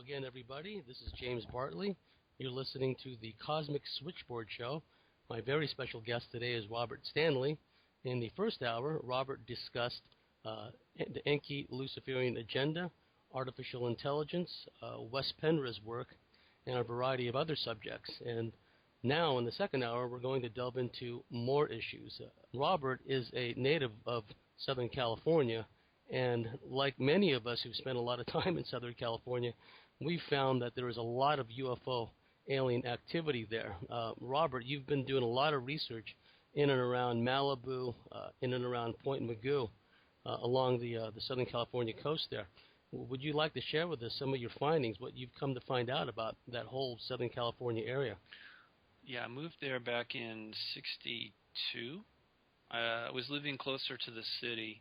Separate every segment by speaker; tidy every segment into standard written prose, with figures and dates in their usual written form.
Speaker 1: Hello again, everybody. This is James Bartley. You're listening to the Cosmic Switchboard Show. My very special guest today is Robert Stanley. In the first hour, Robert discussed the Enki Luciferian agenda, artificial intelligence, Wes Penra's work, and a variety of other subjects. And now, in the second hour, we're going to delve into more issues. Robert is a native of Southern California, and like many of us who've spent a lot of time in Southern California, we've found that there is a lot of UFO alien activity there. Robert, you've been doing a lot of research in and around Malibu, in and around Point Mugu, along the Southern California coast there. Would you like to share with us some of your findings, what you've come to find out about that whole Southern California area?
Speaker 2: Yeah, I moved there back in '62. I was living closer to the city.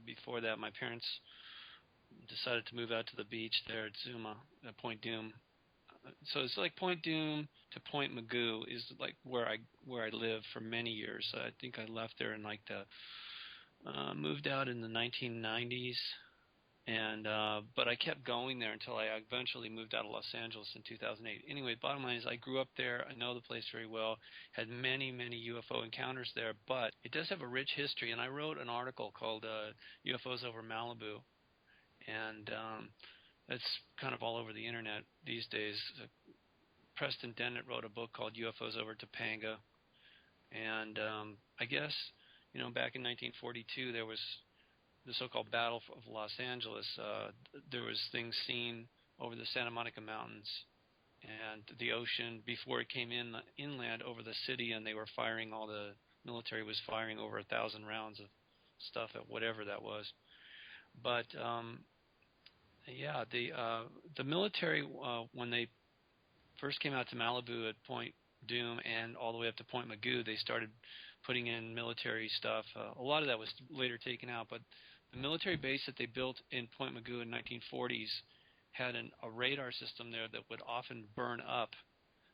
Speaker 2: Before that, my parents decided to move out to the beach there at Zuma, at Point Dume. So it's like Point Dume to Point Mugu is like where I lived for many years. I think I left there in moved out in the 1990s. And but I kept going there until I eventually moved out of Los Angeles in 2008. Anyway, bottom line is I grew up there. I know the place very well. Had many, many UFO encounters there. But it does have a rich history. And I wrote an article called UFOs Over Malibu. And it's kind of all over the Internet these days. Preston Dennett wrote a book called UFOs Over Topanga. And I guess, back in 1942 there was the so-called Battle of Los Angeles. There was things seen over the Santa Monica Mountains and the ocean before it came inland over the city, and they were firing, all the military was firing over 1,000 rounds of stuff at whatever that was. But the military, when they first came out to Malibu at Point Dume and all the way up to Point Mugu, they started putting in military stuff. A lot of that was later taken out, but the military base that they built in Point Mugu in the 1940s had a radar system there that would often burn up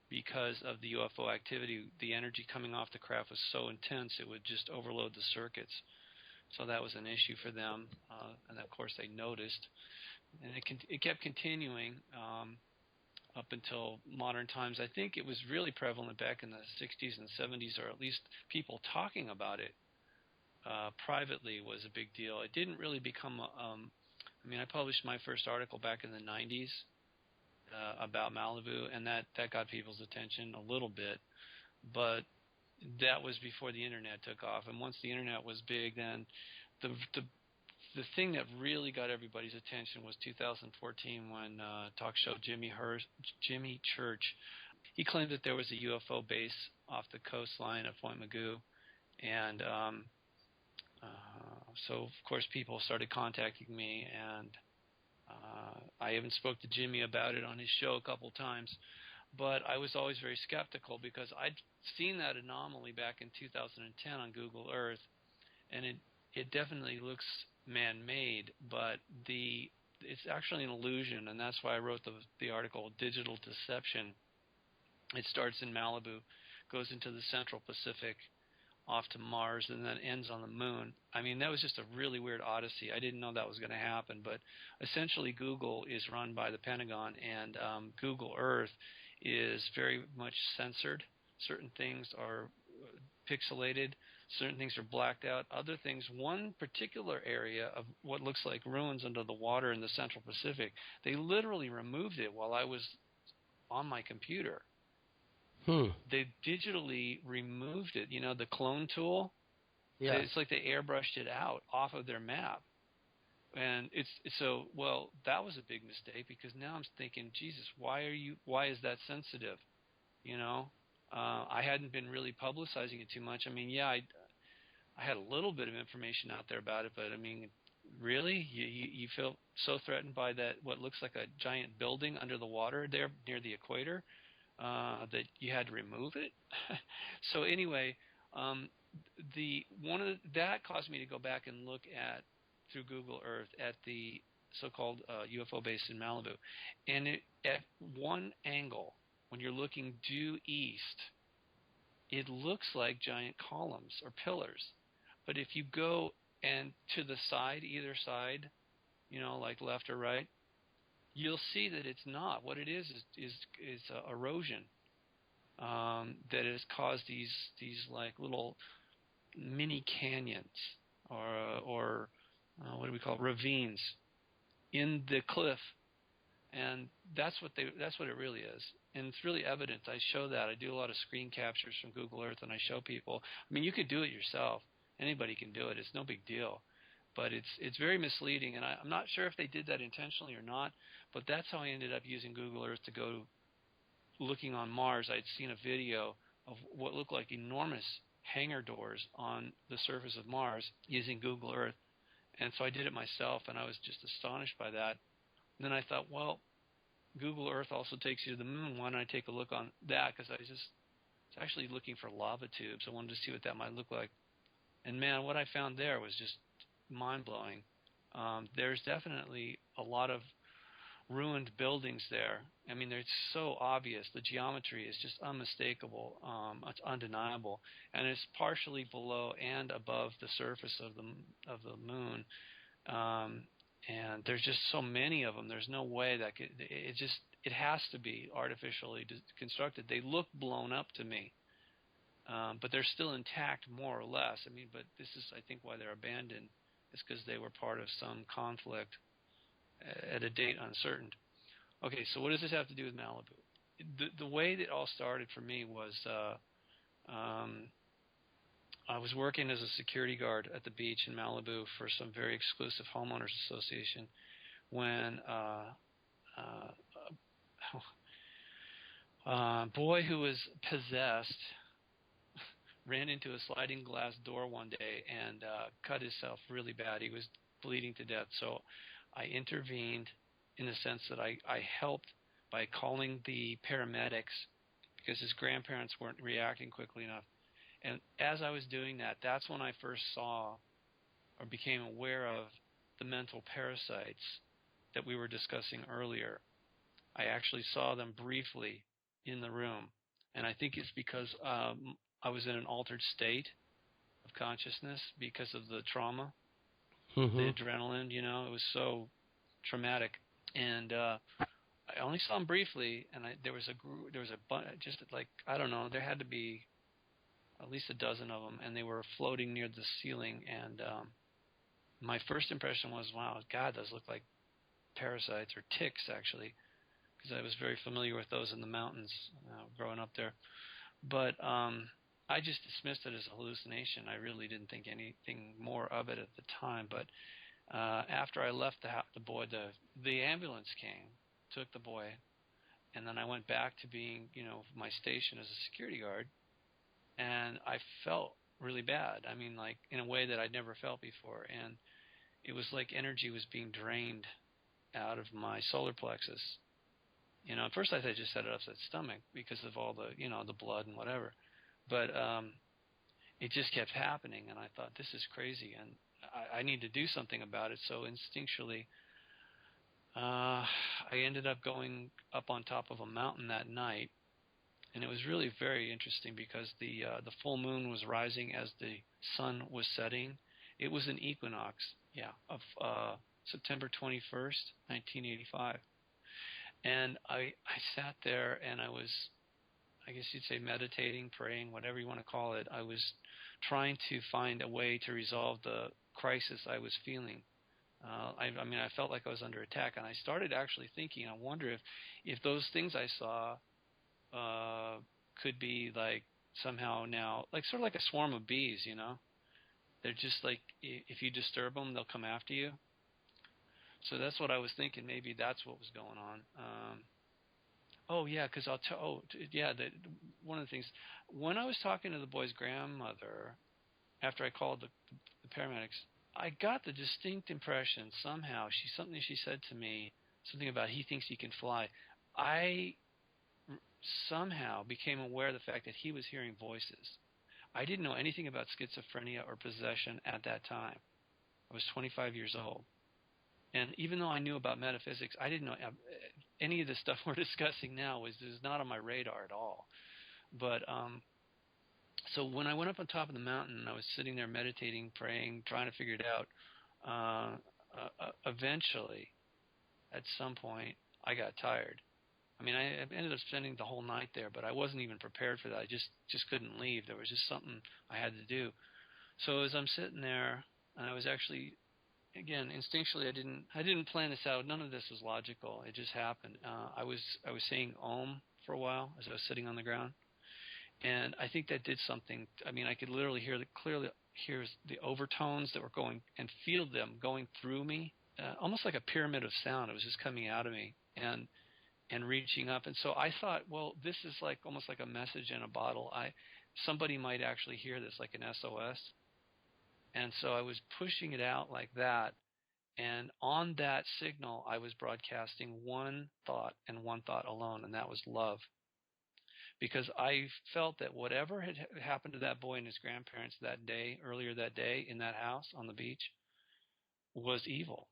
Speaker 2: because of the UFO activity. The energy coming off the craft was so intense it would just overload the circuits. So that was an issue for them, and of course they noticed. And it kept continuing up until modern times. I think it was really prevalent back in the 60s and 70s, or at least people talking about it privately was a big deal. It didn't really become I published my first article back in the 90s about Malibu, and that got people's attention a little bit, but that was before the Internet took off. And once the Internet was big, then the thing that really got everybody's attention was 2014 when talk show Jimmy Church, he claimed that there was a UFO base off the coastline of Point Mugu, and so of course people started contacting me, and I even spoke to Jimmy about it on his show a couple times. But I was always very skeptical because I'd seen that anomaly back in 2010 on Google Earth, and it definitely looks man-made, but it's actually an illusion, and that's why I wrote the article, Digital Deception. It starts in Malibu, goes into the Central Pacific, off to Mars, and then ends on the moon. That was just a really weird odyssey. I didn't know that was going to happen, but essentially Google is run by the Pentagon, and Google Earth is very much censored. Certain things are pixelated, certain things are blacked out, other things, one particular area of what looks like ruins under the water in the Central Pacific, they literally removed it while I was on my computer. They digitally removed it, the clone tool. Yeah. It's like they airbrushed it out off of their map. And that was a big mistake, because now I'm thinking, Jesus, why is that sensitive? I hadn't been really publicizing it too much. I had a little bit of information out there about it, but really, you feel so threatened by that, what looks like a giant building under the water there near the equator, that you had to remove it. So anyway, that caused me to go back and look through Google Earth at the so-called UFO base in Malibu, and at one angle, when you're looking due east, it looks like giant columns or pillars. But if you go and to the side, either side, like left or right, you'll see that it's not. What it is erosion that has caused these like little mini canyons or what do we call it? Ravines in the cliff, and that's what it really is, and it's really evident. I show that. I do a lot of screen captures from Google Earth, and I show people. I mean, you could do it yourself. Anybody can do it. It's no big deal, but it's very misleading, and I'm not sure if they did that intentionally or not. But that's how I ended up using Google Earth to go looking on Mars. I'd seen a video of what looked like enormous hangar doors on the surface of Mars using Google Earth. And so I did it myself, and I was just astonished by that. And then I thought, well, Google Earth also takes you to the moon. Why don't I take a look on that? Because I was actually looking for lava tubes. I wanted to see what that might look like. And, man, what I found there was just mind-blowing. There's definitely a lot of ruined buildings there. I mean, it's so obvious. The geometry is just unmistakable. It's undeniable, and it's partially below and above the surface of the moon. And there's just so many of them. There's no way that it has to be artificially constructed. They look blown up to me, but they're still intact more or less. I mean, but this is, I think, why they're abandoned. It's because they were part of some conflict at a date uncertain. Okay, so what does this have to do with Malibu? The way that it all started for me was I was working as a security guard at the beach in Malibu for some very exclusive homeowners association when a boy who was possessed ran into a sliding glass door one day and cut himself really bad. He was bleeding to death. So I intervened in the sense that I helped by calling the paramedics because his grandparents weren't reacting quickly enough. And as I was doing that, that's when I first saw or became aware of the mental parasites that we were discussing earlier. I actually saw them briefly in the room. And I think it's because I was in an altered state of consciousness because of the trauma, the adrenaline, it was so traumatic. And I only saw them briefly, and there was a bunch, just like, I don't know, there had to be at least a dozen of them, and they were floating near the ceiling. And my first impression was, wow, God, those look like parasites or ticks, actually, because I was very familiar with those in the mountains growing up there. But I just dismissed it as a hallucination. I really didn't think anything more of it at the time. But after I left the boy, the ambulance came, took the boy, and then I went back to being, my station as a security guard. And I felt really bad. I mean, like in a way that I'd never felt before. And it was like energy was being drained out of my solar plexus. At first I just set it upset stomach because of all the, the blood and whatever. But it just kept happening. And I thought, this is crazy. And I need to do something about it. So instinctually, I ended up going up on top of a mountain that night. And it was really very interesting because the full moon was rising as the sun was setting. It was an equinox, of September 21st, 1985. And I sat there and I was, I guess you'd say, meditating, praying, whatever you want to call it. I was trying to find a way to resolve the crisis I was feeling. I felt like I was under attack, and I started actually thinking, I wonder if those things I saw could be like somehow now, like sort of like a swarm of bees, They're just like, if you disturb them, they'll come after you. So that's what I was thinking. Maybe that's what was going on. Because one of the things, when I was talking to the boy's grandmother, after I called the paramedics, I got the distinct impression somehow something she said to me, something about he thinks he can fly. I somehow became aware of the fact that he was hearing voices. I didn't know anything about schizophrenia or possession at that time. I was 25 years old. And even though I knew about metaphysics, I didn't know any of the stuff we're discussing now is not on my radar at all. But so when I went up on top of the mountain, I was sitting there meditating, praying, trying to figure it out. Eventually, at some point, I got tired. I mean, I ended up spending the whole night there, but I wasn't even prepared for that. I just couldn't leave. There was just something I had to do. So as I'm sitting there, and I was actually, again, instinctually, I didn't plan this out. None of this was logical. It just happened. I was saying Om for a while as I was sitting on the ground, and I think that did something. I mean, I could literally clearly hear the overtones that were going and feel them going through me, almost like a pyramid of sound. It was just coming out of me and reaching up. And so I thought, well, this is like almost like a message in a bottle. Somebody might actually hear this, like an SOS. And so I was pushing it out like that. And on that signal, I was broadcasting one thought and one thought alone, and that was love. Because I felt that whatever had happened to that boy and his grandparents that day, earlier that day in that house on the beach, was evil.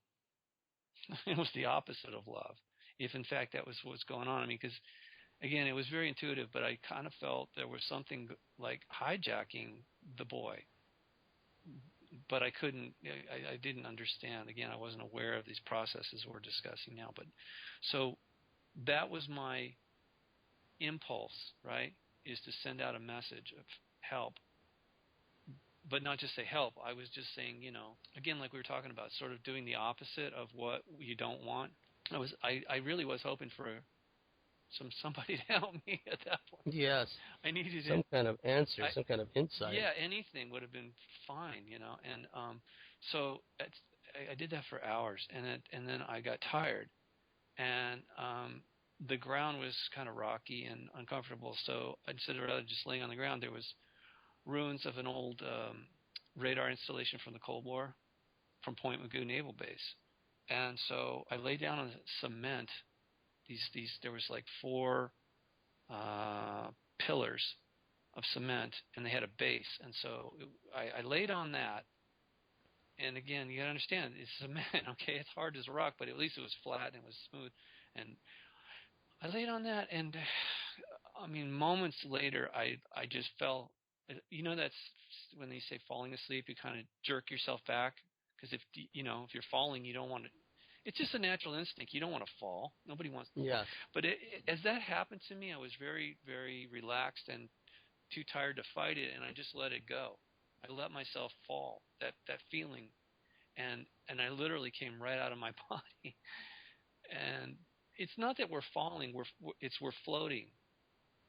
Speaker 2: It was the opposite of love. If in fact that was what's going on. I mean, because again, it was very intuitive, but I kind of felt there was something like hijacking the boy. But I couldn't, I didn't understand. Again, I wasn't aware of these processes we're discussing now. But so that was my impulse, right, is to send out a message of help. But not just say help. I was just saying, again, like we were talking about, sort of doing the opposite of what you don't want. I really was hoping for somebody to help me at that point.
Speaker 1: Yes.
Speaker 2: I needed
Speaker 1: some kind of answer, some kind of insight.
Speaker 2: Yeah, anything would have been fine, And so I did that for hours, and then I got tired, and the ground was kind of rocky and uncomfortable. So instead of rather just laying on the ground, there was ruins of an old radar installation from the Cold War, from Point Mugu Naval Base, and so I lay down on cement. There was like 4 pillars of cement, and they had a base, and so I laid on that. And again, you gotta understand, it's cement. Okay, it's hard as a rock, but at least it was flat and it was smooth. And I laid on that, and I mean, moments later, I just fell. That's when they say falling asleep, you kind of jerk yourself back, because if you're falling, you don't want to. It's just a natural instinct. You don't want to fall. Nobody wants to fall. But as that happened to me, I was very, very relaxed and too tired to fight it, and I just let it go. I let myself fall, that feeling, and I literally came right out of my body. And it's not that we're falling, we're floating.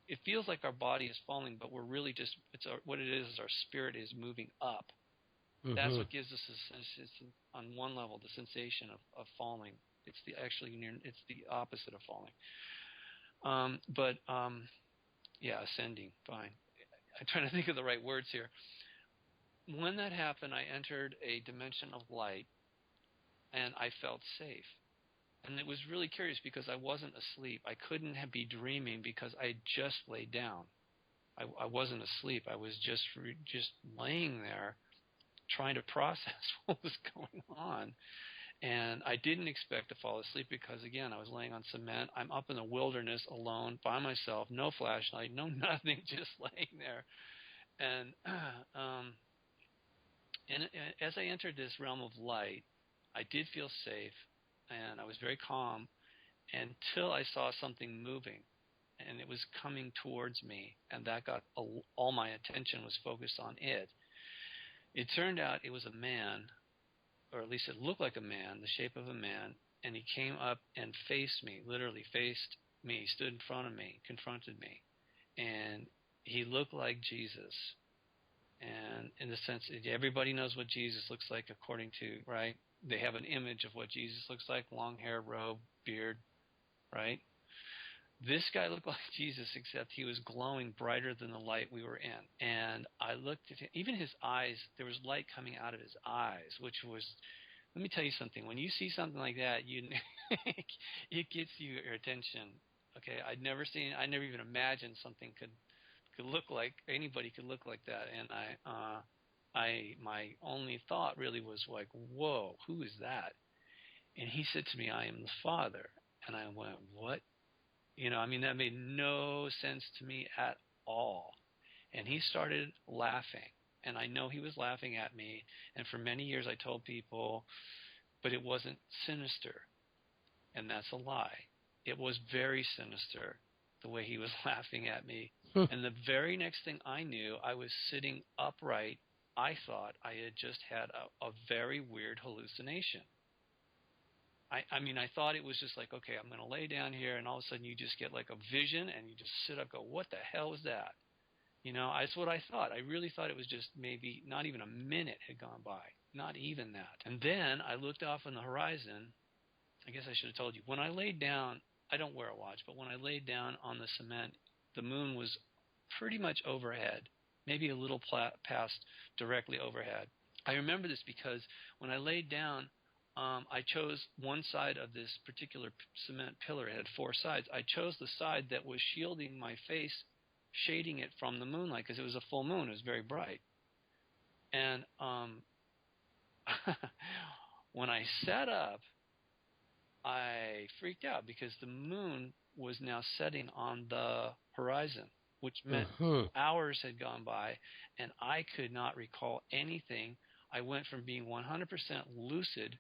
Speaker 2: It feels like our body is falling, but we're really just, what it is our spirit is moving up. Mm-hmm. That's what gives us on one level the sensation of falling. It's the opposite of falling. Ascending, fine. I'm trying to think of the right words here. When that happened, I entered a dimension of light, and I felt safe. And it was really curious because I wasn't asleep. I couldn't be dreaming because I just laid down. I wasn't asleep. I was just laying there trying to process what was going on. And I didn't expect to fall asleep because, again, I was laying on cement. I'm up in the wilderness alone by myself, no flashlight, no nothing, just laying there. And as I entered this realm of light, I did feel safe, and I was very calm until I saw something moving, and it was coming towards me, and that got all my attention was focused on it. It turned out it was a man, or at least it looked like a man, the shape of a man, and he came up and faced me, literally faced me, stood in front of me, confronted me, and he looked like Jesus. And in the sense, everybody knows what Jesus looks like according to, right? They have an image of what Jesus looks like, long hair, robe, beard, right? This guy looked like Jesus, except he was glowing brighter than the light we were in. And I looked at him, even his eyes, there was light coming out of his eyes, which was, let me tell you something. When you see something like that, it gets your attention. Okay, I never even imagined something could look like, anybody could look like that. And my only thought really was like, whoa, who is that? And he said to me, I am the Father. And I went, what? That made no sense to me at all. And he started laughing. And I know he was laughing at me. And for many years I told people, but it wasn't sinister. And that's a lie. it was very sinister the way he was laughing at me.
Speaker 1: Hmm.
Speaker 2: And the very next thing I knew, I was sitting upright. I thought I had just had a very weird hallucination. I mean, I thought it was just like, okay, I'm going to lay down here, and all of a sudden you just get like a vision, and you just sit up, go, what the hell was that? You know, that's what I thought. I really thought it was just maybe not even a minute had gone by, not even that. And then I looked off on the horizon. I guess I should have told you. When I laid down, I don't wear a watch, but when I laid down on the cement, the moon was pretty much overhead, maybe a little past directly overhead. I remember this because when I laid down, I chose one side of this particular cement pillar. It had four sides. I chose the side that was shielding my face, shading it from the moonlight because it was a full moon. It was very bright. And when I sat up, I freaked out because the moon was now setting on the horizon, which meant hours had gone by, and I could not recall anything. I went from being 100% lucid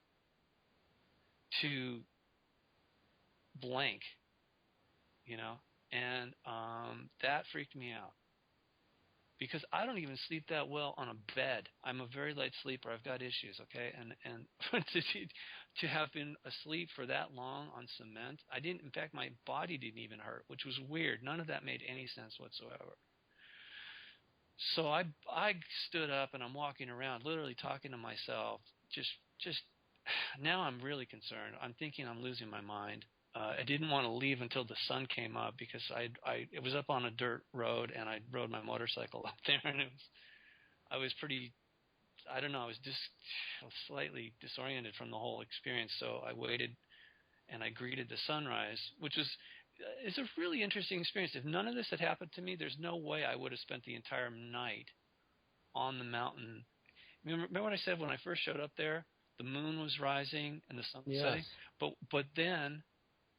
Speaker 2: to blank, you know, and that freaked me out because I don't even sleep that well on a bed. I'm a very light sleeper. I've got issues, okay, and to have been asleep for that long on cement, I didn't. In fact, my body didn't even hurt, which was weird. None of that made any sense whatsoever. So I stood up and I'm walking around, literally talking to myself. Just now I'm really concerned. I'm thinking I'm losing my mind. I didn't want to leave until the sun came up because it was up on a dirt road and I rode my motorcycle up there and I was pretty, I don't know, I was just slightly disoriented from the whole experience. So I waited and I greeted the sunrise, which is a really interesting experience. If none of this had happened to me, there's no way I would have spent the entire night on the mountain. Remember what I said when I first showed up there? The moon was rising and the sun was setting. But then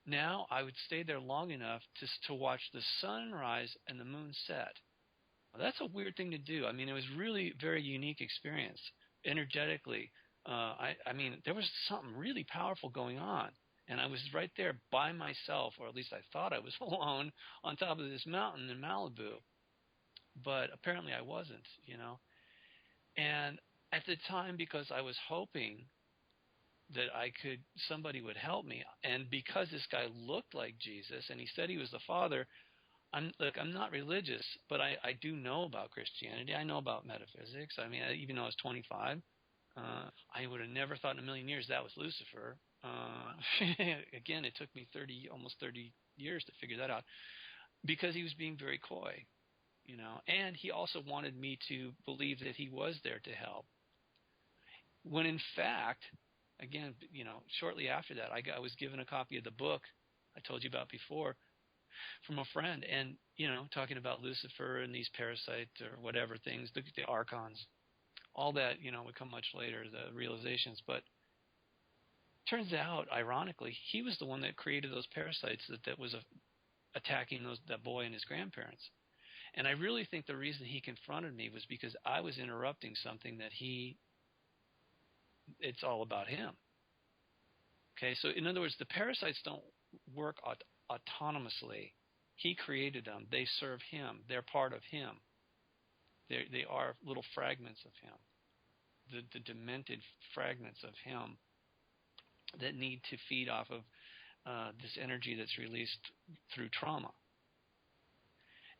Speaker 2: now I would stay there long enough to watch the sun rise and the moon set. Well, that's a weird thing to do. I mean, it was really a very unique experience energetically. I mean, there was something really powerful going on. And I was right there by myself, or at least I thought I was alone, on top of this mountain in Malibu. But apparently I wasn't, you know. And at the time, because I was hoping that somebody would help me, and because this guy looked like Jesus, and he said he was the Father, I'm not religious, but I do know about Christianity. I know about metaphysics. I mean, even though I was 25, I would have never thought in a million years that was Lucifer. Again, it took me almost 30 years to figure that out because he was being very coy, you know, and he also wanted me to believe that he was there to help. When in fact, again, you know, shortly after that, I was given a copy of the book I told you about before from a friend, and, you know, talking about Lucifer and these parasites or whatever things, the archons, all that, you know, would come much later, the realizations. But turns out, ironically, he was the one that created those parasites that was attacking that boy and his grandparents. And I really think the reason he confronted me was because I was interrupting something that it's all about him. Okay, so in other words, the parasites don't work autonomously. He created them. They serve him. They're part of him. They are little fragments of him, the demented fragments of him that need to feed off of this energy that's released through trauma.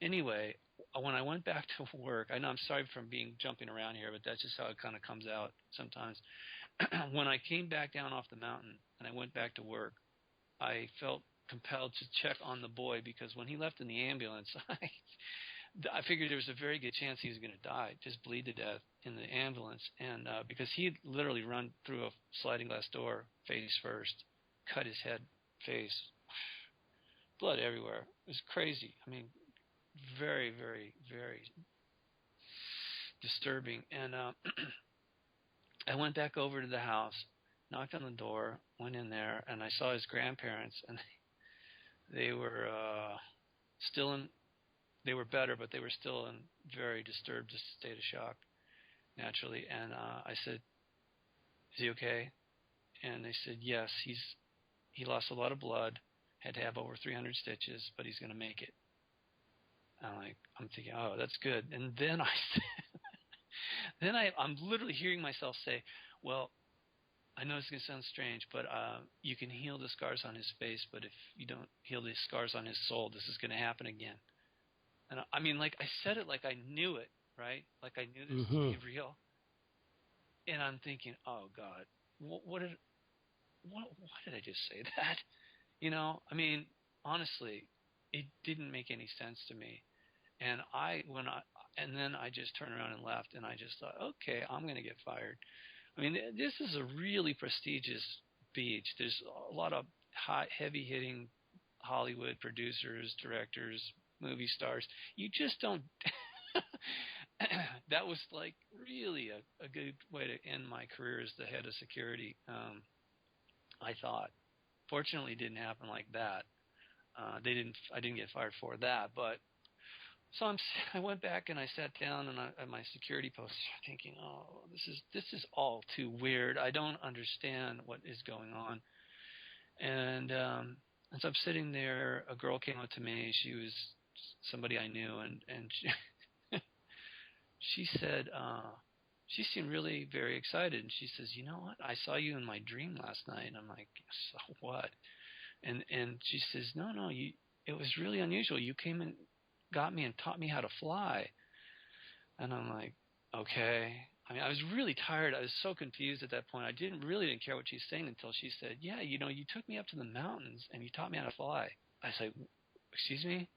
Speaker 2: Anyway, when I went back to work, I know I'm sorry for jumping around here, but that's just how it kind of comes out sometimes. When I came back down off the mountain and I went back to work, I felt compelled to check on the boy because when he left in the ambulance, I figured there was a very good chance he was going to die, just bleed to death in the ambulance. And because he had literally run through a sliding glass door face first, cut his head, face, blood everywhere. It was crazy. I mean, very, very, very disturbing. And I went back over to the house, knocked on the door, went in there, and I saw his grandparents, and they were they were better, but they were still in very disturbed state of shock, naturally. And I said, "Is he okay?" And they said, "Yes, he lost a lot of blood. had to have over 300 stitches, but he's going to make it. I'm thinking, oh, that's good. And then I'm literally hearing myself say, well, I know it's going to sound strange, but you can heal the scars on his face, but if you don't heal the scars on his soul, this is going to happen again. And I mean, like, I said it like I knew it, right? Like I knew this was be real. And I'm thinking, oh God, why did I just say that? You know, I mean, honestly, it didn't make any sense to me. And then I just turned around and left, and I just thought, okay, I'm going to get fired. I mean, this is a really prestigious beach. There's a lot of heavy-hitting Hollywood producers, directors, movie stars. You just don't. That was like really a good way to end my career as the head of security. I thought. Fortunately, it didn't happen like that. I didn't get fired for that, but. So I went back and I sat down at my security post, thinking, "Oh, this is all too weird. I don't understand what is going on." And as I'm sitting there, a girl came up to me. She was somebody I knew, and she said, she seemed really very excited, and she says, "You know what? I saw you in my dream last night." And I'm like, "So what?" And she says, "No, it was really unusual. You came and got me and taught me how to fly." And I'm like, okay. I mean, I was really tired. I was so confused at that point. I didn't care what she's saying until she said, "Yeah, you know, you took me up to the mountains and you taught me how to fly." I said, "Excuse me?"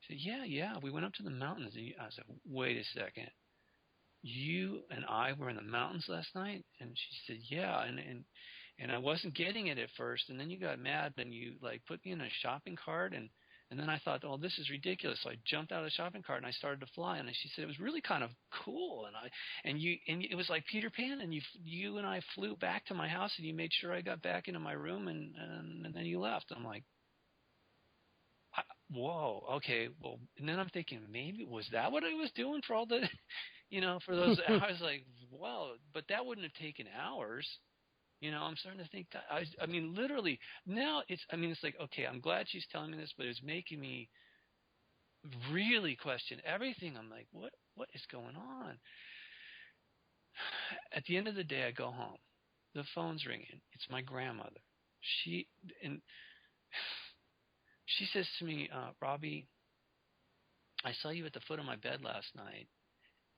Speaker 2: She said, "Yeah, we went up to the mountains." And I said, "Wait a second. You and I were in the mountains last night?" And she said, "Yeah." And I wasn't getting it at first. And then you got mad and you like put me in a shopping cart and then I thought, oh, this is ridiculous. So I jumped out of the shopping cart and I started to fly. And she said it was really kind of cool. And it was like Peter Pan. And you and I flew back to my house and you made sure I got back into my room and then you left. I'm like, whoa, okay. Well, and then I'm thinking maybe was that what I was doing for all the, for those hours? Like, well, but that wouldn't have taken hours. I'm starting to think that I mean, literally now it's like, okay, I'm glad she's telling me this, but it's making me really question everything. I'm like, what is going on? At the end of the day, I go home. The phone's ringing. It's my grandmother. She says to me, "Robbie, I saw you at the foot of my bed last night.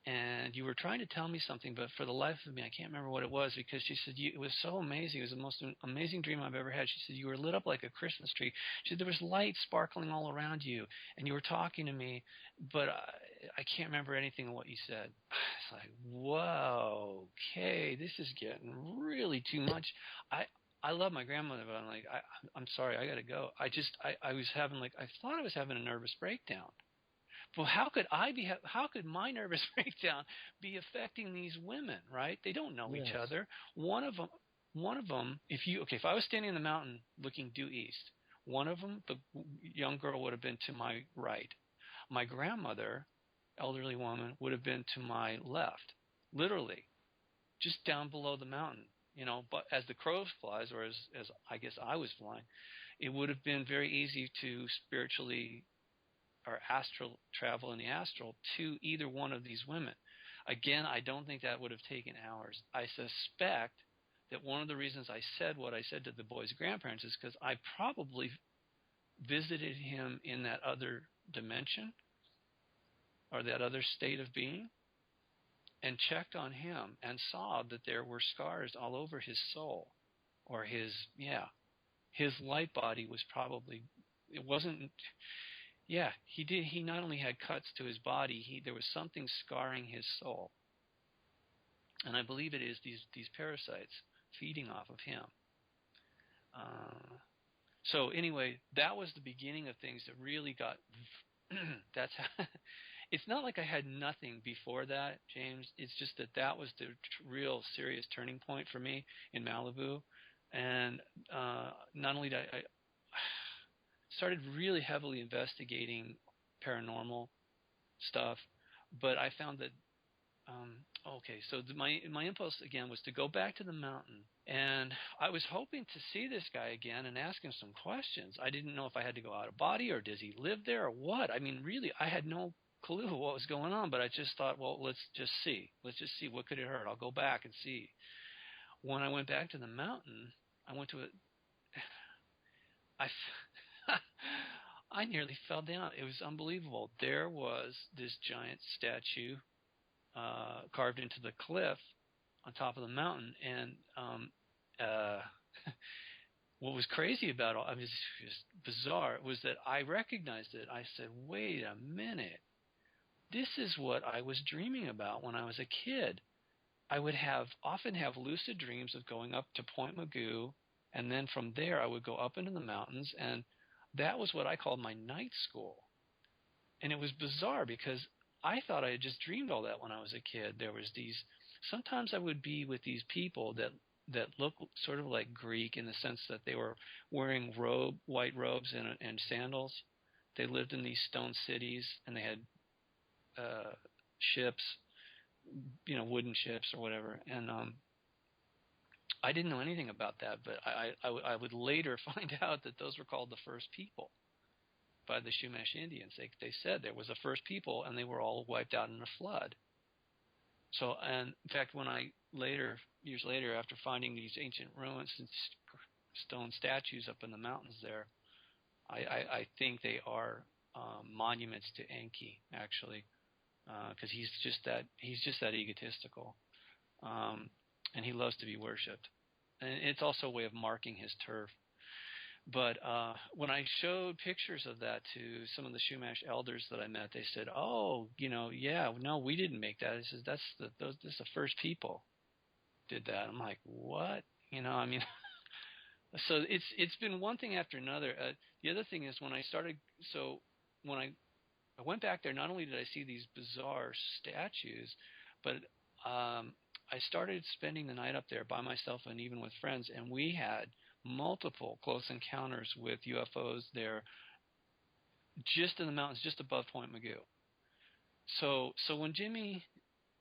Speaker 2: And you were trying to tell me something, but for the life of me, I can't remember what it was," because she said, it was so amazing. It was the most amazing dream I've ever had. She said, "You were lit up like a Christmas tree." She said, "There was light sparkling all around you, and you were talking to me, but I can't remember anything of what you said." It's like, whoa, okay, this is getting really too much. I love my grandmother, but I'm like, I'm sorry, I got to go. I was having I thought I was having a nervous breakdown. Well, how could my nervous breakdown be affecting these women, right? They don't know each other. One of them, if I was standing in the mountain looking due east, one of them, the young girl would have been to my right. My grandmother, elderly woman, would have been to my left, literally, just down below the mountain, but as the crow flies, or as I guess I was flying, it would have been very easy to spiritually or astral travel in the astral to either one of these women. Again, I don't think that would have taken hours. I suspect that one of the reasons I said what I said to the boy's grandparents is because I probably visited him in that other dimension or that other state of being and checked on him and saw that there were scars all over his soul or his light body was probably, it wasn't. Yeah, he did. He not only had cuts to his body, there was something scarring his soul, and I believe it is these parasites feeding off of him. So anyway, that was the beginning of things that really got. That's how, it's not like I had nothing before that, James. It's just that was the real serious turning point for me in Malibu, and not only did I started really heavily investigating paranormal stuff, but I found that Okay, so my impulse again was to go back to the mountain, and I was hoping to see this guy again and ask him some questions. I didn't know if I had to go out of body or does he live there or what. I mean, really, I had no clue what was going on, but I just thought, well, let's just see. Let's just see what could it hurt. I'll go back and see. When I went back to the mountain, I went to it. I I nearly fell down. It was unbelievable. There was this giant statue carved into the cliff on top of the mountain, and uh, what was crazy about all, I mean, it's just bizarre, was that I recognized it. I said, "Wait a minute! This is what I was dreaming about when I was a kid. I would often have lucid dreams of going up to Point Magoo, and then from there I would go up into the mountains, and that was what I called my night school." And it was bizarre because I thought I had just dreamed all that when I was a kid. There was these, sometimes I would be with these people that look sort of like Greek in the sense that they were wearing white robes and sandals. They lived in these stone cities, and they had ships, wooden ships or whatever. And I didn't know anything about that, but I would later find out that those were called the first people by the Chumash Indians. They said there was a first people, and they were all wiped out in a flood. So, and in fact, when I years later, after finding these ancient ruins and stone statues up in the mountains there, I think they are monuments to Enki, actually, because he's just that egotistical, and he loves to be worshipped, and it's also a way of marking his turf. But when I showed pictures of that to some of the Chumash elders that I met, they said, "Oh, yeah, no, we didn't make that." I said, "That's the first people did that." I'm like, "What?" I mean, so it's been one thing after another. The other thing is when I went back there, not only did I see these bizarre statues, but I started spending the night up there by myself and even with friends, and we had multiple close encounters with UFOs there just in the mountains, just above Point Magoo. So when Jimmy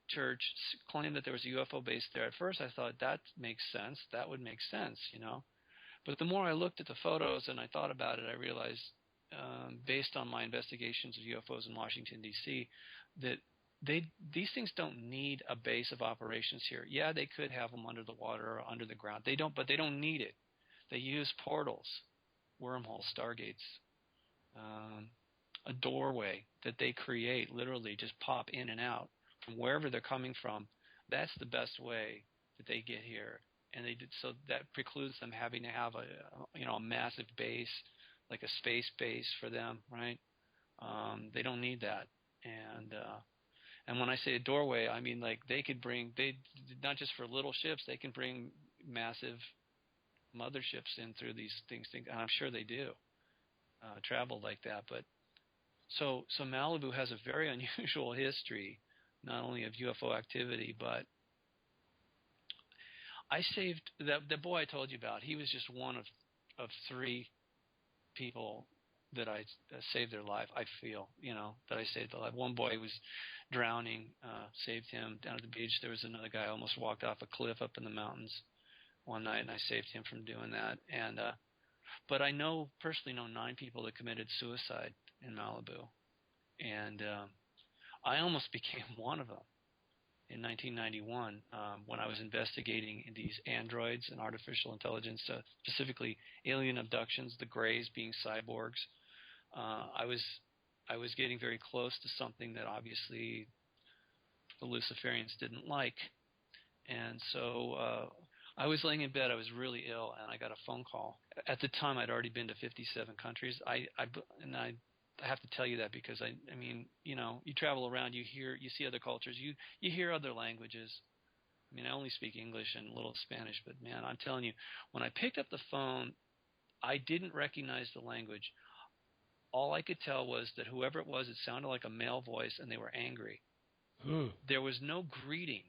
Speaker 2: Church claimed that there was a UFO base there, at first I thought that makes sense. That would make sense, But the more I looked at the photos and I thought about it, I realized, based on my investigations of UFOs in Washington, D.C., that these things don't need a base of operations here. Yeah, they could have them under the water or under the ground. But they don't need it. They use portals, wormholes, stargates, a doorway that they create, literally just pop in and out from wherever they're coming from. That's the best way that they get here, and so that precludes them having to have a massive base, like a space base for them, right? They don't need that, and when I say a doorway, I mean like they not just for little ships, they can bring massive motherships in through these things, and I'm sure they do travel like that. But so Malibu has a very unusual history, not only of UFO activity, but I saved the boy I told you about. He was just one of three people that I saved their life. I feel that I saved their life. One boy was drowning, saved him down at the beach. There was another guy almost walked off a cliff up in the mountains one night, and I saved him from doing that. And but I personally know 9 people that committed suicide in Malibu, and I almost became one of them in 1991 when I was investigating these androids and artificial intelligence, specifically alien abductions, the Greys being cyborgs. I was getting very close to something that obviously the Luciferians didn't like, and so I was laying in bed. I was really ill, and I got a phone call. At the time, I'd already been to 57 countries. I have to tell you that because I mean, you travel around, you see other cultures, you hear other languages. I mean, I only speak English and a little Spanish, but man, I'm telling you, when I picked up the phone, I didn't recognize the language. All I could tell was that whoever it was, it sounded like a male voice, and they were angry. There was no greeting.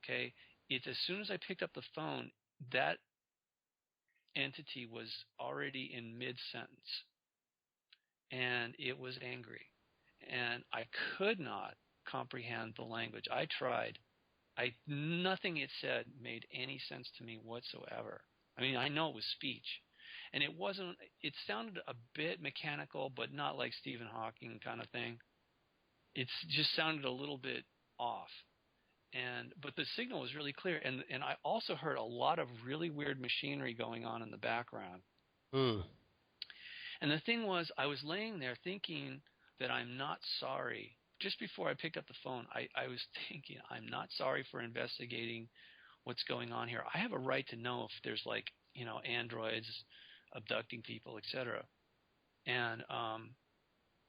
Speaker 2: Okay, it's as soon as I picked up the phone, that entity was already in mid-sentence, and it was angry, and I could not comprehend the language. I tried. Nothing it said made any sense to me whatsoever. I mean, I know it was speech, and it wasn't. It sounded a bit mechanical, but not like Stephen Hawking kind of thing. It just sounded a little bit off. But the signal was really clear, and I also heard a lot of really weird machinery going on in the background.
Speaker 1: Hmm.
Speaker 2: And the thing was, I was laying there thinking that I'm not sorry. Just before I picked up the phone, I was thinking, I'm not sorry for investigating what's going on here. I have a right to know if there's androids abducting people, etc. And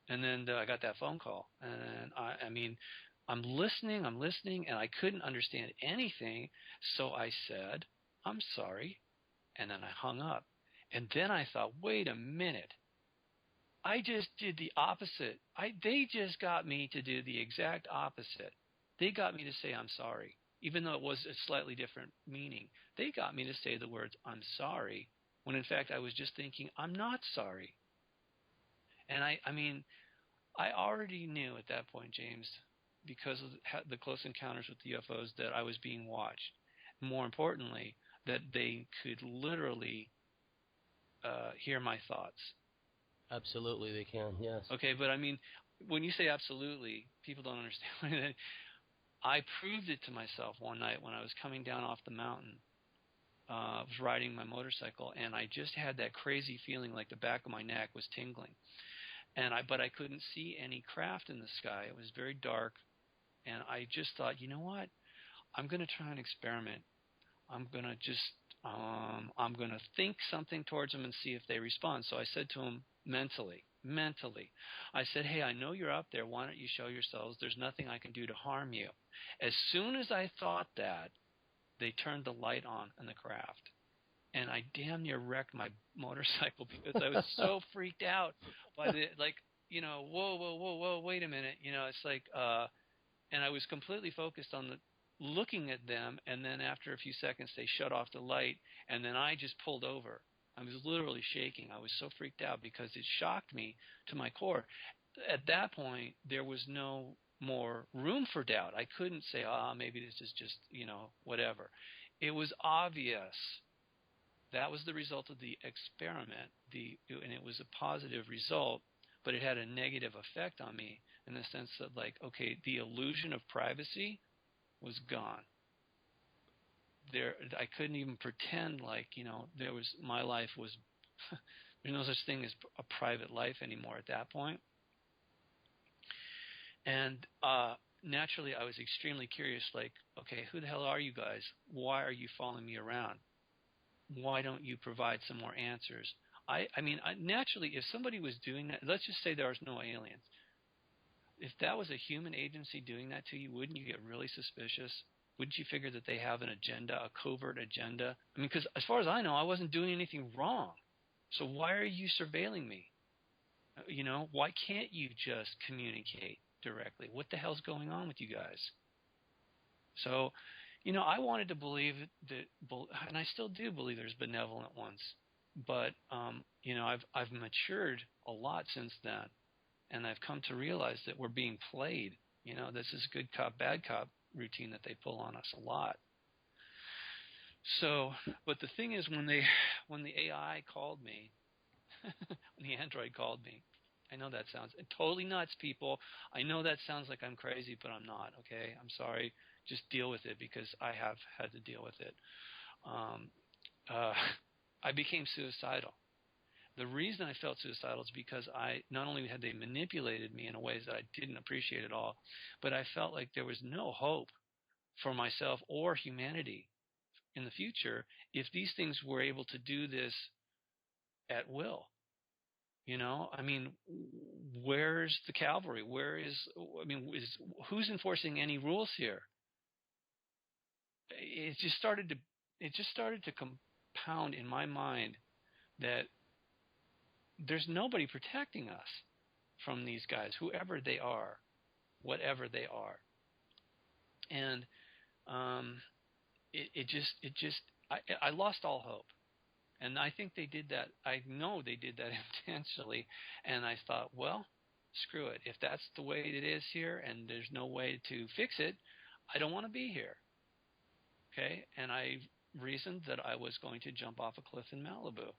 Speaker 2: then I got that phone call, and I mean, I'm listening, and I couldn't understand anything. So I said, I'm sorry, and then I hung up. And then I thought, wait a minute. I just did the opposite. They just got me to do the exact opposite. They got me to say I'm sorry, even though it was a slightly different meaning. They got me to say the words I'm sorry, when in fact I was just thinking I'm not sorry. And I mean, I already knew at that point, James, because of the close encounters with the UFOs, that I was being watched. More importantly, that they could literally hear my thoughts.
Speaker 1: Absolutely, they can. Yes.
Speaker 2: Okay, but I mean, when you say absolutely, people don't understand. I proved it to myself one night when I was coming down off the mountain. I was riding my motorcycle, and I just had that crazy feeling like the back of my neck was tingling. But I couldn't see any craft in the sky. It was very dark, and I just thought, you know what? I'm going to try an experiment. I'm going to think something towards them and see if they respond. So I said to them mentally, I said, hey, I know you're up there. Why don't you show yourselves? There's nothing I can do to harm you. As soon as I thought that, they turned the light on in the craft. And I damn near wrecked my motorcycle because I was so freaked out by whoa, wait a minute. It's like, and I was completely focused on looking at them, and then after a few seconds, they shut off the light, and then I just pulled over. I was literally shaking. I was so freaked out because it shocked me to my core. At that point, there was no more room for doubt. I couldn't say, maybe this is just, whatever. It was obvious. That was the result of the experiment, and it was a positive result, but it had a negative effect on me in the sense that, the illusion of privacy was gone. I couldn't even pretend my life was there's no such thing as a private life anymore at that point. And naturally, I was extremely curious, okay, who the hell are you guys? Why are you following me around? Why don't you provide some more answers? Naturally, if somebody was doing that, let's just say there was no aliens. If that was a human agency doing that to you, wouldn't you get really suspicious? Wouldn't you figure that they have an agenda, a covert agenda? Because as far as I know, I wasn't doing anything wrong. So why are you surveilling me? Why can't you just communicate directly? What the hell's going on with you guys? So, I wanted to believe that, and I still do believe there's benevolent ones. But, I've matured a lot since then. And I've come to realize that we're being played. This is good cop, bad cop routine that they pull on us a lot. So, but the thing is, when the AI called me, when the android called me, I know that sounds totally nuts, people. I know that sounds like I'm crazy, but I'm not, okay? I'm sorry. Just deal with it because I have had to deal with it. I became suicidal. The reason I felt suicidal is because not only had they manipulated me in ways that I didn't appreciate at all, but I felt like there was no hope for myself or humanity in the future if these things were able to do this at will. Where's the cavalry? Who's enforcing any rules here? It just started to compound in my mind that there's nobody protecting us from these guys, whoever they are, whatever they are. And I lost all hope. And I think they did that. I know they did that intentionally. And I thought, well, screw it. If that's the way it is here and there's no way to fix it, I don't want to be here. Okay? And I reasoned that I was going to jump off a cliff in Malibu.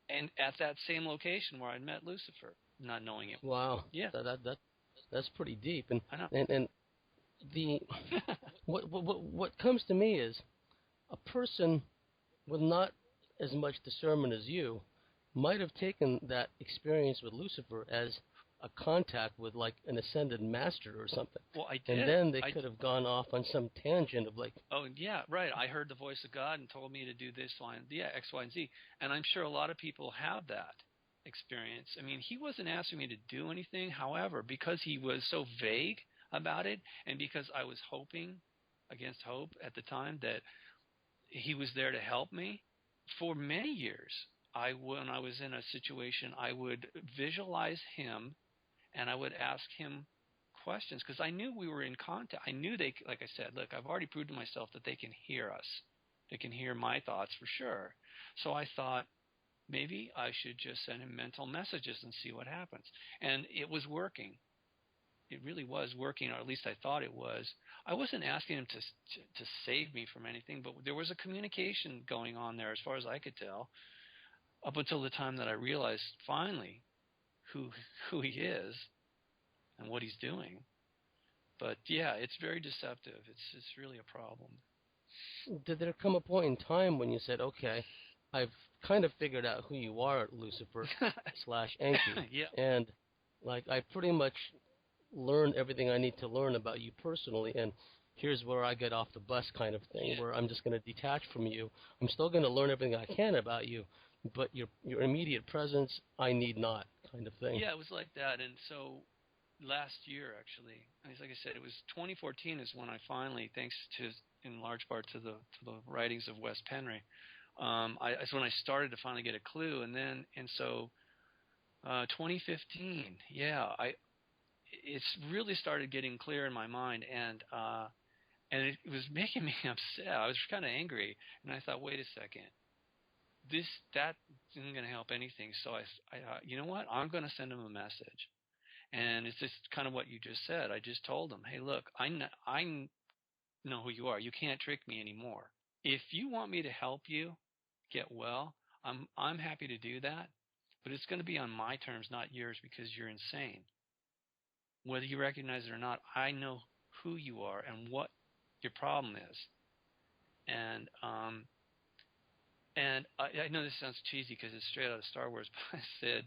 Speaker 2: And at that same location where I'd met Lucifer, not knowing it.
Speaker 1: Wow.
Speaker 2: Yeah.
Speaker 1: That's pretty deep. And
Speaker 2: I know.
Speaker 1: and the what comes to me is a person with not as much discernment as you might have taken that experience with Lucifer as a contact with like an ascended master or something.
Speaker 2: Well, I did.
Speaker 1: And then they could have gone off on some tangent of like,
Speaker 2: oh, yeah, right. I heard the voice of God and told me to do this, X, Y, and Z. And I'm sure a lot of people have that experience. I mean, he wasn't asking me to do anything. However, because he was so vague about it and because I was hoping against hope at the time that he was there to help me, for many years, when I was in a situation, I would visualize him and I would ask him questions because I knew we were in contact. I knew they, like I said, look, I've already proved to myself that they can hear us. They can hear my thoughts for sure. So I thought maybe I should just send him mental messages and see what happens. And it was working. It really was working, or at least I thought it was. I wasn't asking him to save me from anything, but there was a communication going on there as far as I could tell, up until the time that I realized finally who he is and what he's doing. But yeah, it's very deceptive. It's really a problem.
Speaker 1: did there come a point in time when you said, okay, I've kind of figured out who you are, Lucifer / Enki,
Speaker 2: Yeah.
Speaker 1: and like I pretty much learned everything I need to learn about you personally, and here's where I get off the bus kind of thing,
Speaker 2: Yeah.
Speaker 1: where I'm just going to detach from you. I'm still going to learn everything I can about you, but your immediate presence, I need not kind of thing.
Speaker 2: Yeah, it was like that. And so last year, actually, like I said, it was 2014 is when I finally, thanks to, in large part to the writings of Wes Penry, it's when I started to finally get a clue. And so 2015, yeah, it's really started getting clear in my mind, and it was making me upset. I was kind of angry, and I thought, wait a second, that isn't going to help anything. So I you know what? I'm going to send him a message, and it's just kind of what you just said. I just told him, hey, look, I know who you are. You can't trick me anymore. If you want me to help you get well, I'm happy to do that, but it's going to be on my terms, not yours, because you're insane. Whether you recognize it or not, I know who you are and what your problem is. And I know this sounds cheesy because it's straight out of Star Wars, but I said,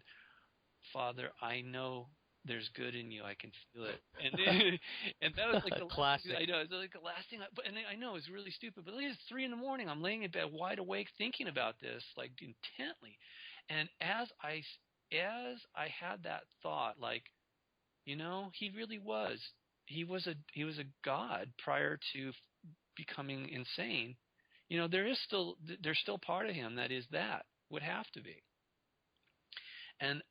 Speaker 2: Father, I know there's good in you. I can feel it. And that was like the
Speaker 1: classic.
Speaker 2: I know, it's like the last thing. And I know it's really stupid, but it's 3 a.m. I'm laying in bed, wide awake, thinking about this like intently. And as I had that thought, like, you know, he really was. He was a god prior to becoming insane. You know, there's still part of him that would have to be. And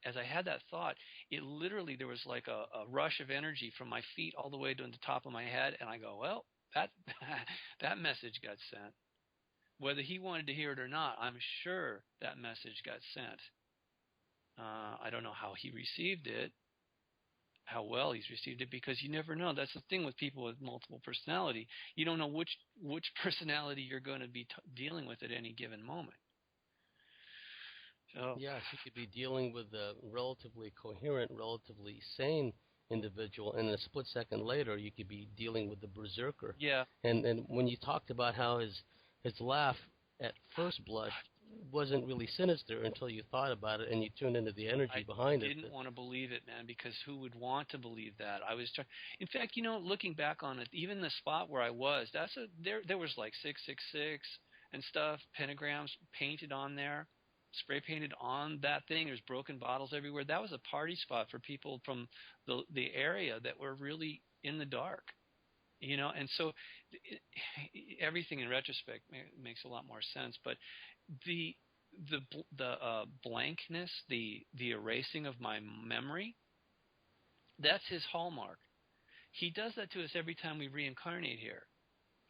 Speaker 2: as I had that thought, it literally, there was like a rush of energy from my feet all the way to the top of my head, and I go, well, that message got sent. Whether he wanted to hear it or not, I'm sure that message got sent. I don't know how he received it, how well he's received it, because you never know. That's the thing with people with multiple personality. You don't know which personality you're going to be dealing with at any given moment. So,
Speaker 1: yes, you could be dealing with a relatively coherent, relatively sane individual, and a split second later, you could be dealing with the berserker.
Speaker 2: Yeah.
Speaker 1: And when you talked about how his laugh at first blush wasn't really sinister until you thought about it and you tuned into the energy behind it.
Speaker 2: I didn't want to believe it, man, because who would want to believe that? I was trying. In fact, you know, looking back on it, even the spot where I was, there was like 666 and stuff, pentagrams painted on there, spray painted on that thing. There's broken bottles everywhere. That was a party spot for people from the area that were really in the dark. You know, and so everything in retrospect makes a lot more sense. But the blankness, the erasing of my memory, that's his hallmark. He does that to us every time we reincarnate here.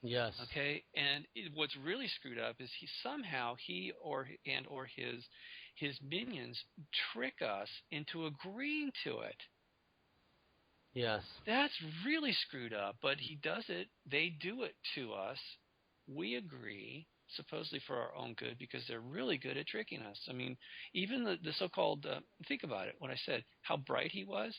Speaker 1: Yes.
Speaker 2: Okay, and what's really screwed up is he or his minions trick us into agreeing to it.
Speaker 1: Yes.
Speaker 2: That's really screwed up, but he does it. They do it to us. We agree, supposedly for our own good, because they're really good at tricking us. I mean, even the so-called, think about it, what I said, how bright he was.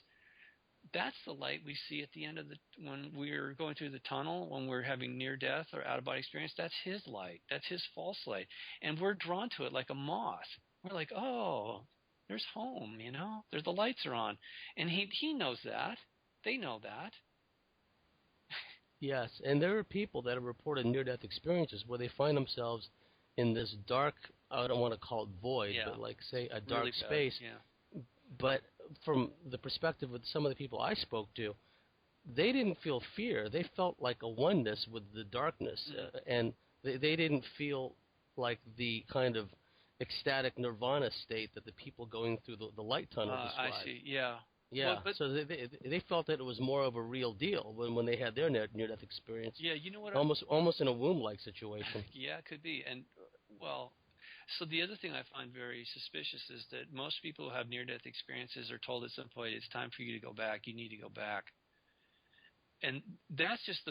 Speaker 2: That's the light we see at the end of when we're going through the tunnel, when we're having near death or out of body experience. That's his light. That's his false light. And we're drawn to it like a moth. We're like, oh, there's home, the lights are on. And he knows that. They know that.
Speaker 1: Yes, and there are people that have reported near-death experiences where they find themselves in this dark, I don't want to call it void, but like, say, a dark
Speaker 2: really
Speaker 1: space.
Speaker 2: Yeah.
Speaker 1: But from the perspective of some of the people I spoke to, they didn't feel fear. They felt like a oneness with the darkness, and they didn't feel like the kind of ecstatic nirvana state that the people going through the light tunnel describe.
Speaker 2: I see, yeah.
Speaker 1: Yeah,
Speaker 2: well,
Speaker 1: so they felt that it was more of a real deal when they had their near-death experience.
Speaker 2: Yeah, you know what?
Speaker 1: Almost in a womb-like situation.
Speaker 2: Yeah, it could be. And, so the other thing I find very suspicious is that most people who have near-death experiences are told at some point, it's time for you to go back. You need to go back. And that's just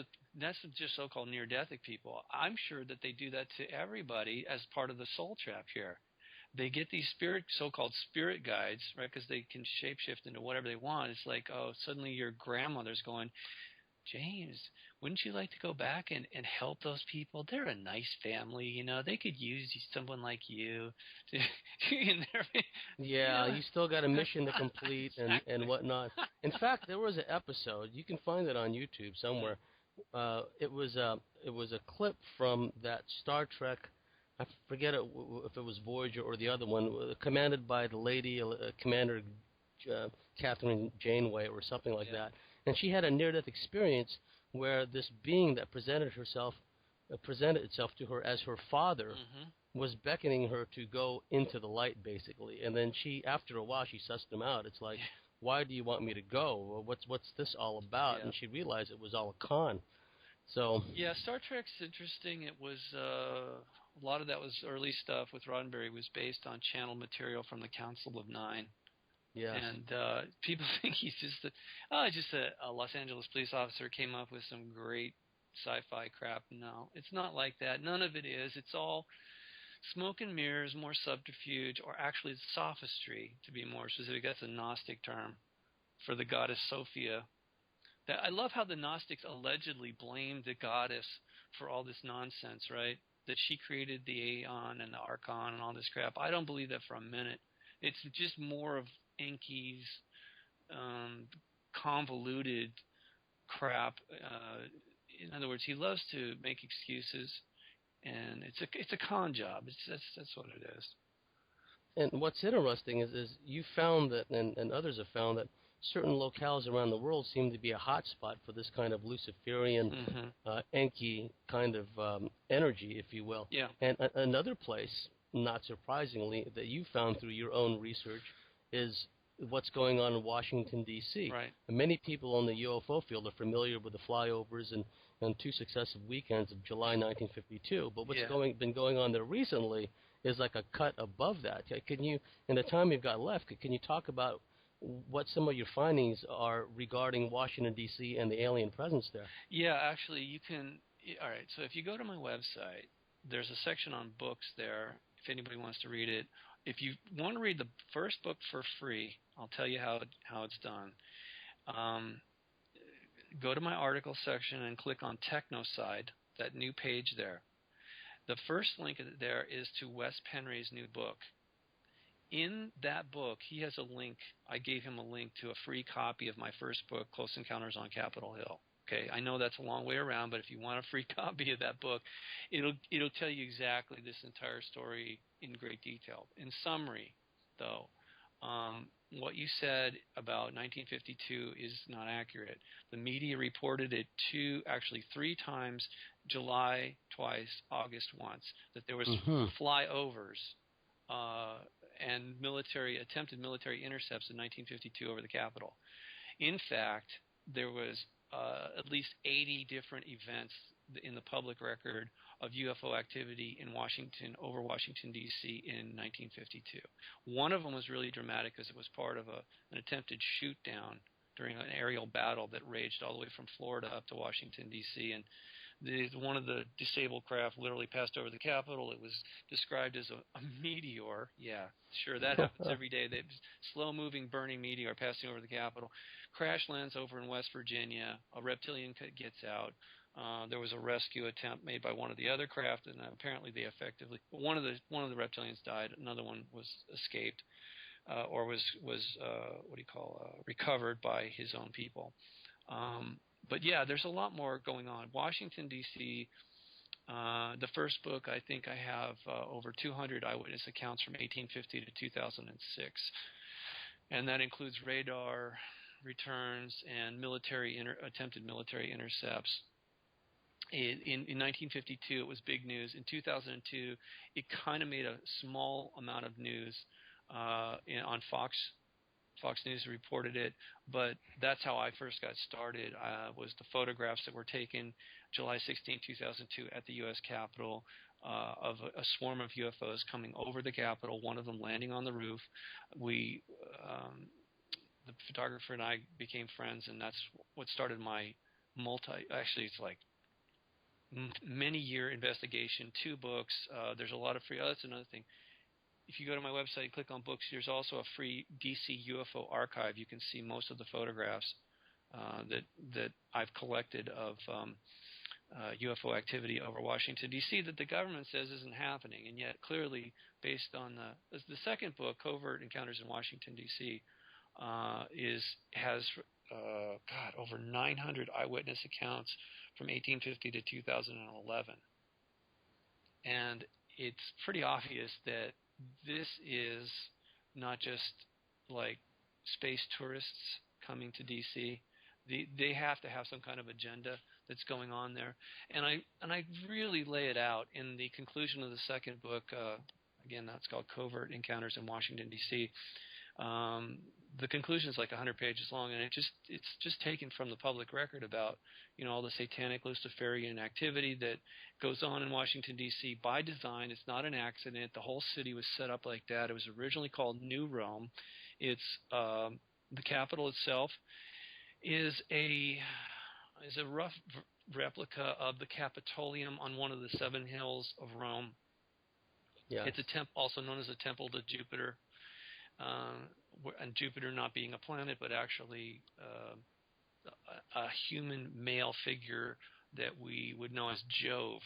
Speaker 2: so-called near-deathic people. I'm sure that they do that to everybody as part of the soul trap here. They get these so-called spirit guides, right, because they can shapeshift into whatever they want. It's like, oh, suddenly your grandmother's going, James, wouldn't you like to go back and help those people? They're a nice family, They could use someone like you.
Speaker 1: You still got a mission to complete and whatnot. In fact, there was an episode, you can find it on YouTube somewhere. It was a clip from that Star Trek, I forget if it was Voyager or the other one, commanded by the lady, Commander Catherine Janeway or something like that. And she had a near-death experience where this being that presented itself to her as her father was beckoning her to go into the light, basically. And then after a while, she sussed him out. It's like, why do you want me to go? What's this all about?
Speaker 2: Yeah.
Speaker 1: And she realized it was all a con. So
Speaker 2: yeah, Star Trek's interesting. It was a lot of that was early stuff with Roddenberry was based on channel material from the Council of Nine.
Speaker 1: Yeah.
Speaker 2: And people think he's just a Los Angeles police officer came up with some great sci-fi crap. No, it's not like that. None of it is. It's all smoke and mirrors, more subterfuge, or actually sophistry, to be more specific. That's a Gnostic term for the goddess Sophia. I love how the Gnostics allegedly blamed the goddess for all this nonsense, right? That she created the Aeon and the Archon and all this crap. I don't believe that for a minute. It's just more of Enki's convoluted crap. In other words, he loves to make excuses, and it's a con job. That's what it is.
Speaker 1: And what's interesting is you found that, and others have found that certain locales around the world seem to be a hot spot for this kind of Luciferian, Enki kind of energy, if you will.
Speaker 2: Yeah.
Speaker 1: And another place, not surprisingly, that you found through your own research is what's going on in Washington, D.C.
Speaker 2: Right.
Speaker 1: And many people on the UFO field are familiar with the flyovers and two successive weekends of July 1952. But what's been going on there recently is like a cut above that. Can you, in the time you've got left, can you talk about what some of your findings are regarding Washington, D.C. and the alien presence there?
Speaker 2: Yeah, actually, you can. All right, so if you go to my website, there's a section on books there, if anybody wants to read it. If you want to read the first book for free, I'll tell you how it's done. Go to my article section and click on Technoside, that new page there. The first link there is to Wes Penry's new book. In that book, he has a link. I gave him a link to a free copy of my first book, Close Encounters on Capitol Hill. Okay, I know that's a long way around, but if you want a free copy of that book, it'll tell you exactly this entire story in great detail. In summary, though, what you said about 1952 is not accurate. The media reported it three times, July twice, August once, that there was flyovers and attempted military intercepts in 1952 over the Capitol. In fact, there was at least 80 different events in the public record of UFO activity in Washington, over Washington, D.C. in 1952. One of them was really dramatic because it was part of an attempted shoot down during an aerial battle that raged all the way from Florida up to Washington, D.C. And one of the disabled craft literally passed over the Capitol. It was described as a meteor. Yeah, sure, that happens every day. The slow-moving, burning meteor passing over the Capitol. Crash lands over in West Virginia. A reptilian gets out. There was a rescue attempt made by one of the other craft, and apparently they effectively – one of the reptilians died. Another one was escaped or was recovered by his own people. But yeah, there's a lot more going on. Washington, D.C., the first book, I think I have over 200 eyewitness accounts from 1850 to 2006. And that includes radar returns and attempted military intercepts. In 1952, it was big news. In 2002, it kind of made a small amount of news on Fox. Fox News reported it, but that's how I first got started, was the photographs that were taken July 16, 2002 at the U.S. Capitol of a swarm of UFOs coming over the Capitol, one of them landing on the roof. The photographer and I became friends, and that's what started my many-year investigation, 2 books. There's a lot of free – that's another thing. If you go to my website, click on books, there's also a free DC UFO archive. You can see most of the photographs that I've collected of UFO activity over Washington, D.C. that the government says isn't happening. And yet clearly, based on the second book, Covert Encounters in Washington, D.C., has over 900 eyewitness accounts from 1850 to 2011. And it's pretty obvious that this is not just like space tourists coming to D.C. They have to have some kind of agenda that's going on there, and I really lay it out in the conclusion of the second book. Again, that's called Covert Encounters in Washington, D.C. The conclusion is like 100 pages long, and it's just taken from the public record about all the satanic Luciferian activity that goes on in Washington, D.C. by design. It's not an accident. The whole city was set up like that. It was originally called New Rome. It's the Capitol itself is a rough replica of the Capitolium on one of the 7 hills of Rome.
Speaker 1: Yeah.
Speaker 2: It's also known as a temple to Jupiter. And Jupiter not being a planet, but actually a human male figure that we would know as Jove.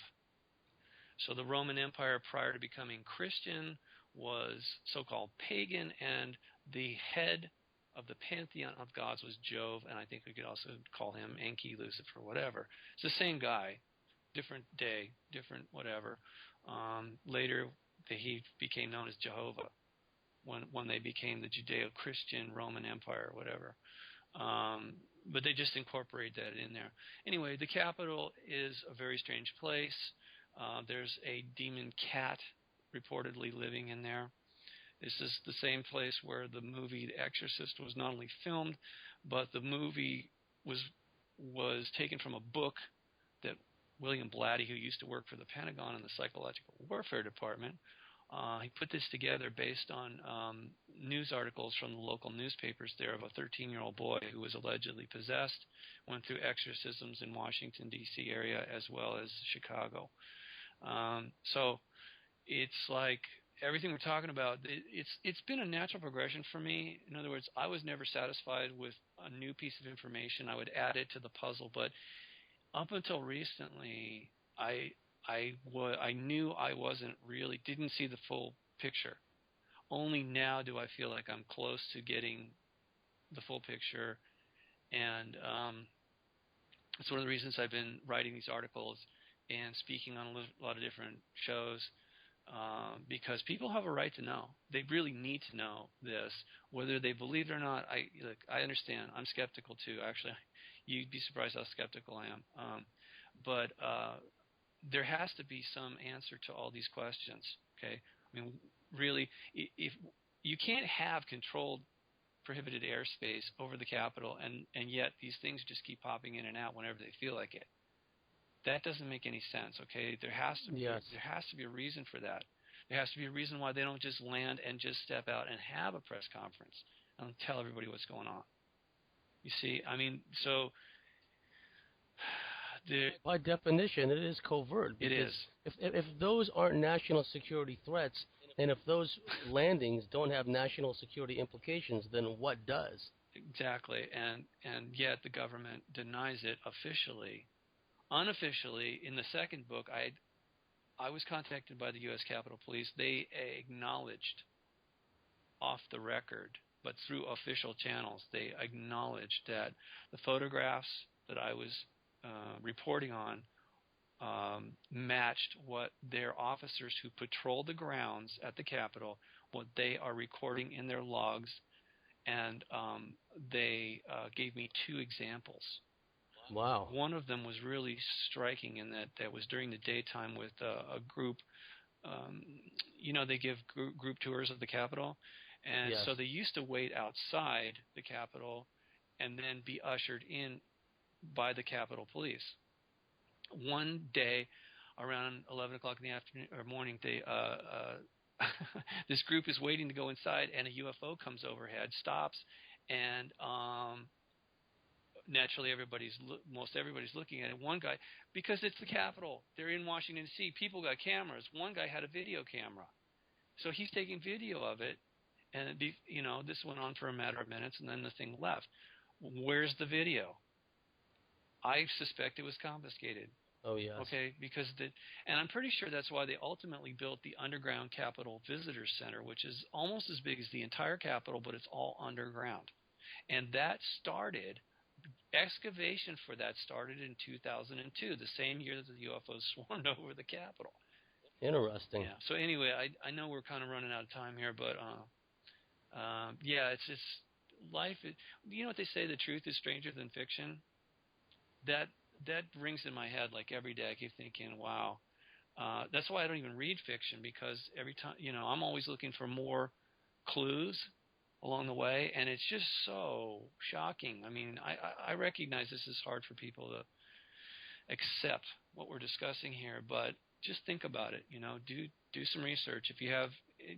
Speaker 2: So the Roman Empire, prior to becoming Christian, was so-called pagan, and the head of the pantheon of gods was Jove, and I think we could also call him Enki, Lucifer, whatever. It's the same guy, different day, different whatever. Later, he became known as Jehovah when they became the Judeo-Christian Roman Empire or whatever. But they just incorporate that in there. Anyway, the Capitol is a very strange place. There's a demon cat reportedly living in there. This is the same place where the movie The Exorcist was not only filmed, but the movie was taken from a book that William Blatty, who used to work for the Pentagon in the Psychological Warfare Department, he put this together based on news articles from the local newspapers there of a 13-year-old boy who was allegedly possessed, went through exorcisms in Washington, D.C. area as well as Chicago. So it's like everything we're talking about, it's been a natural progression for me. In other words, I was never satisfied with a new piece of information. I would add it to the puzzle. But up until recently, I knew I didn't see the full picture. Only now do I feel like I'm close to getting the full picture. And it's one of the reasons I've been writing these articles and speaking on a lot of different shows, because people have a right to know. They really need to know this, whether they believe it or not. I understand. I'm skeptical too. Actually, you'd be surprised how skeptical I am. But there has to be some answer to all these questions. Okay, I mean, really, if you can't have controlled prohibited airspace over the Capitol, and yet these things just keep popping in and out whenever they feel like it. That doesn't make any sense. Okay, there has to be a reason for that. There has to be a reason why they don't just land and just step out and have a press conference and tell everybody what's going on. You see, I mean, so
Speaker 1: by definition, it is covert.
Speaker 2: It is.
Speaker 1: If those aren't national security threats, and if those landings don't have national security implications, then what does?
Speaker 2: Exactly, and yet the government denies it officially. Unofficially, in the second book, I was contacted by the U.S. Capitol Police. They acknowledged off the record, but through official channels, they acknowledged that the photographs that I was reporting on matched what their officers who patrol the grounds at the Capitol, what they are recording in their logs, and they gave me 2 examples.
Speaker 1: Wow.
Speaker 2: One of them was really striking in that was during the daytime with a group. They give group tours of the Capitol, and
Speaker 1: yes.
Speaker 2: so they used to wait outside the Capitol and then be ushered in by the Capitol Police. One day, around 11 o'clock in the afternoon or morning, this group is waiting to go inside, and a UFO comes overhead, stops, and naturally most everybody's looking at it. One guy, because it's the Capitol, they're in Washington D.C., people got cameras. One guy had a video camera, so he's taking video of it, and this went on for a matter of minutes, and then the thing left. Where's the video? I suspect it was confiscated.
Speaker 1: Oh, yes.
Speaker 2: Okay, and I'm pretty sure that's why they ultimately built the underground Capitol Visitor Center, which is almost as big as the entire Capitol, but it's all underground. And excavation for that started in 2002, the same year that the UFOs swarmed over the Capitol.
Speaker 1: Interesting.
Speaker 2: Yeah. So anyway, I know we're kind of running out of time here, but it's just life. You know what they say? The truth is stranger than fiction. That rings in my head like every day. I keep thinking, wow. That's why I don't even read fiction, because every time, I'm always looking for more clues along the way, and it's just so shocking. I mean, I recognize this is hard for people to accept what we're discussing here, but just think about it. Do some research.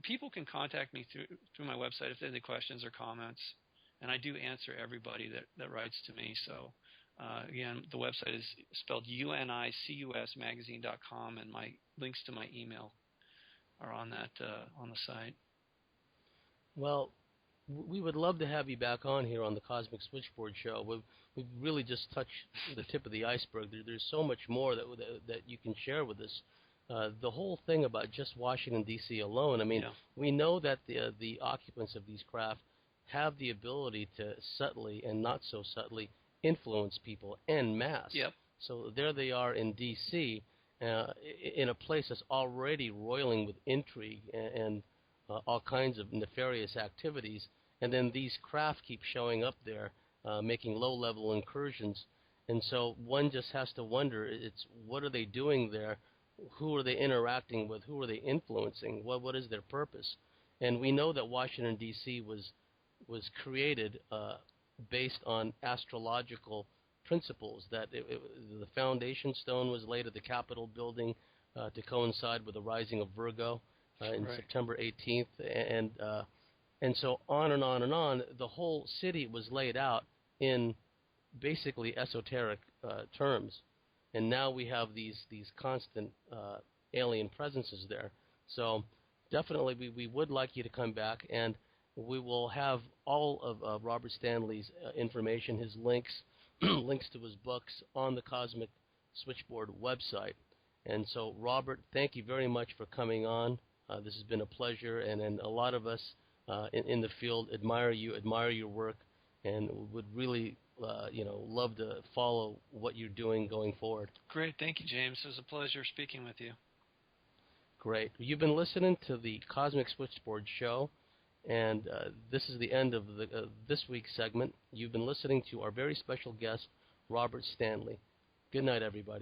Speaker 2: People can contact me through my website if they have any questions or comments, and I do answer everybody that writes to me. So. Again, the website is spelled unicusmagazine.com, and my links to my email are on that on the site.
Speaker 1: Well, we would love to have you back on here on the Cosmic Switchboard Show. We've really just touched the tip of the iceberg. There's so much more that you can share with us. The whole thing about just Washington, D.C. alone, I mean, we know that the occupants of these craft have the ability to subtly and not so subtly influence people en masse.
Speaker 2: Yep.
Speaker 1: So there they are in D.C., in a place that's already roiling with intrigue and all kinds of nefarious activities, and then these craft keep showing up there, making low-level incursions. And so one just has to wonder, it's what are they doing there? Who are they interacting with? Who are they influencing? What is their purpose? And we know that Washington, D.C. was created based on astrological principles, that the foundation stone was laid at the Capitol building to coincide with the rising of Virgo in September 18th, and so on and on and on. The whole city was laid out in basically esoteric terms, and now we have these constant alien presences there. So definitely we would like you to come back, and we will have all of Robert Stanley's information, his links, links to his books on the Cosmic Switchboard website. And so, Robert, thank you very much for coming on. This has been a pleasure, and a lot of us in the field admire you, admire your work, and would really love to follow what you're doing going forward.
Speaker 2: Great. Thank you, James. It was a pleasure speaking with you.
Speaker 1: Great. You've been listening to the Cosmic Switchboard Show. And this is the end of this week's segment. You've been listening to our very special guest, Robert Stanley. Good night, everybody.